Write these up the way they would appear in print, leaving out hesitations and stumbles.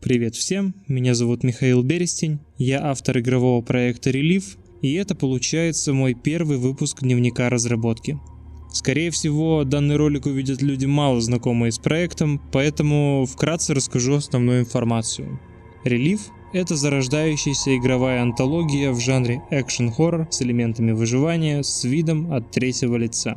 Привет всем, меня зовут Михаил Берестень, я автор игрового проекта Relief, и это получается мой первый выпуск дневника разработки. Скорее всего, данный ролик увидят люди, мало знакомые с проектом, поэтому вкратце расскажу основную информацию. Relief — это зарождающаяся игровая антология в жанре экшен-хоррор с элементами выживания с видом от третьего лица.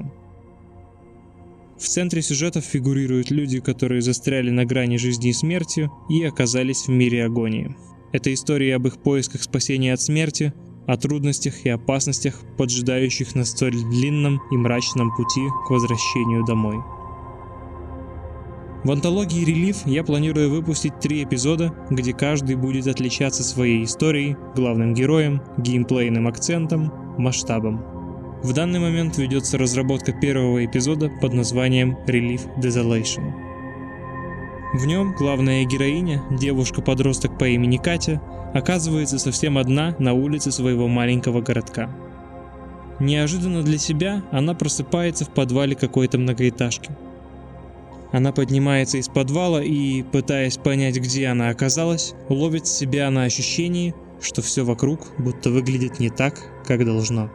В центре сюжетов фигурируют люди, которые застряли на грани жизни и смерти и оказались в мире агонии. Это история об их поисках спасения от смерти, о трудностях и опасностях, поджидающих на столь длинном и мрачном пути к возвращению домой. В антологии Relief я планирую выпустить 3 эпизода, где каждый будет отличаться своей историей, главным героем, геймплейным акцентом, масштабом. В данный момент ведется разработка первого эпизода под названием Relief Desolation. В нем главная героиня, девушка-подросток по имени Катя, оказывается совсем одна на улице своего маленького городка. Неожиданно для себя она просыпается в подвале какой-то многоэтажки. Она поднимается из подвала и, пытаясь понять, где она оказалась, ловит себя на ощущении, что все вокруг будто выглядит не так, как должно.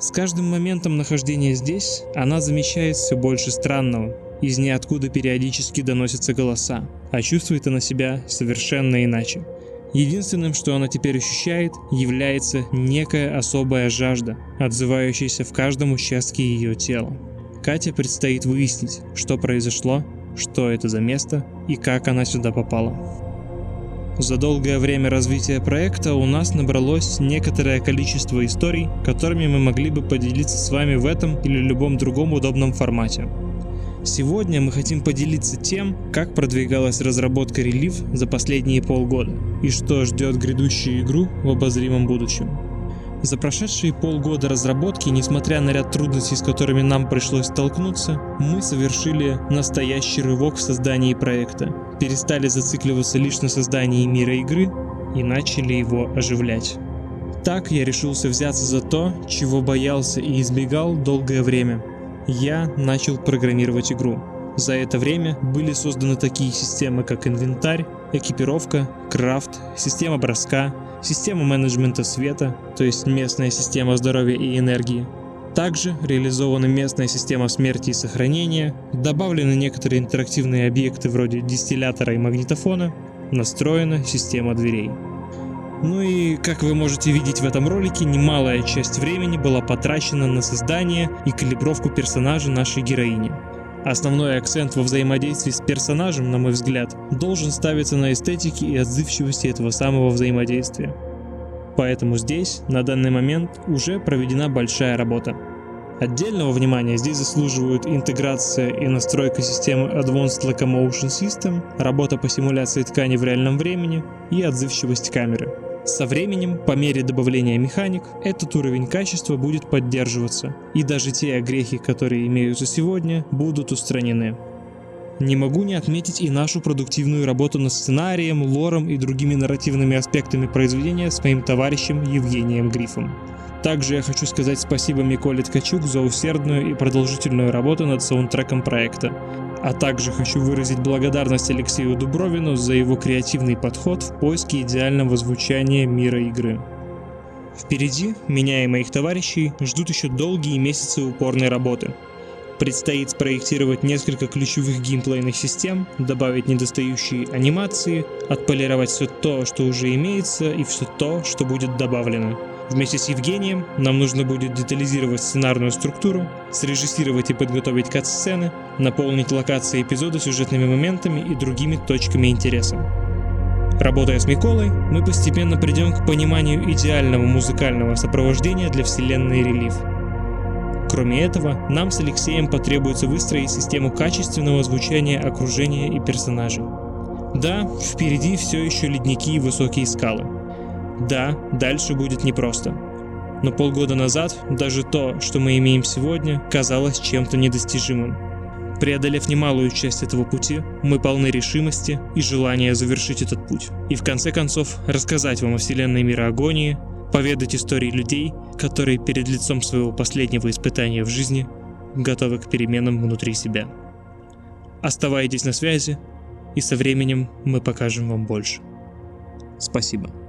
С каждым моментом нахождения здесь она замечает все больше странного. Из ниоткуда периодически доносятся голоса, а чувствует она себя совершенно иначе. Единственным, что она теперь ощущает, является некая особая жажда, отзывающаяся в каждом участке ее тела. Кате предстоит выяснить, что произошло, что это за место и как она сюда попала. За долгое время развития проекта у нас набралось некоторое количество историй, которыми мы могли бы поделиться с вами в этом или любом другом удобном формате. Сегодня мы хотим поделиться тем, как продвигалась разработка Relief за последние полгода и что ждет грядущую игру в обозримом будущем. За прошедшие полгода разработки, несмотря на ряд трудностей, с которыми нам пришлось столкнуться, мы совершили настоящий рывок в создании проекта, перестали зацикливаться лишь на создании мира игры и начали его оживлять. Так я решился взяться за то, чего боялся и избегал долгое время. Я начал программировать игру. За это время были созданы такие системы, как инвентарь, экипировка, крафт, система броска, система менеджмента света, то есть местная система здоровья и энергии. Также реализована местная система смерти и сохранения, добавлены некоторые интерактивные объекты вроде дистиллятора и магнитофона, настроена система дверей. Ну и, как вы можете видеть в этом ролике, немалая часть времени была потрачена на создание и калибровку персонажа нашей героини. Основной акцент во взаимодействии с персонажем, на мой взгляд, должен ставиться на эстетике и отзывчивости этого самого взаимодействия. Поэтому здесь, на данный момент, уже проведена большая работа. Отдельного внимания здесь заслуживают интеграция и настройка системы Advanced Locomotion System, работа по симуляции ткани в реальном времени и отзывчивость камеры. Со временем, по мере добавления механик, этот уровень качества будет поддерживаться, и даже те огрехи, которые имеются сегодня, будут устранены. Не могу не отметить и нашу продуктивную работу над сценарием, лором и другими нарративными аспектами произведения с моим товарищем Евгением Грифом. Также я хочу сказать спасибо Миколе Ткачук за усердную и продолжительную работу над саундтреком проекта. А также хочу выразить благодарность Алексею Дубровину за его креативный подход в поиске идеального звучания мира игры. Впереди меня и моих товарищей ждут еще долгие месяцы упорной работы. Предстоит спроектировать несколько ключевых геймплейных систем, добавить недостающие анимации, отполировать все то, что уже имеется, и все то, что будет добавлено. Вместе с Евгением нам нужно будет детализировать сценарную структуру, срежиссировать и подготовить кат-сцены, наполнить локации эпизода сюжетными моментами и другими точками интереса. Работая с Миколой, мы постепенно придем к пониманию идеального музыкального сопровождения для вселенной Relief. Кроме этого, нам с Алексеем потребуется выстроить систему качественного звучания окружения и персонажей. Да, впереди все еще ледники и высокие скалы. Да, дальше будет непросто. Но полгода назад даже то, что мы имеем сегодня, казалось чем-то недостижимым. Преодолев немалую часть этого пути, мы полны решимости и желания завершить этот путь. И в конце концов рассказать вам о вселенной мира агонии, поведать истории людей, которые перед лицом своего последнего испытания в жизни готовы к переменам внутри себя. Оставайтесь на связи, и со временем мы покажем вам больше. Спасибо.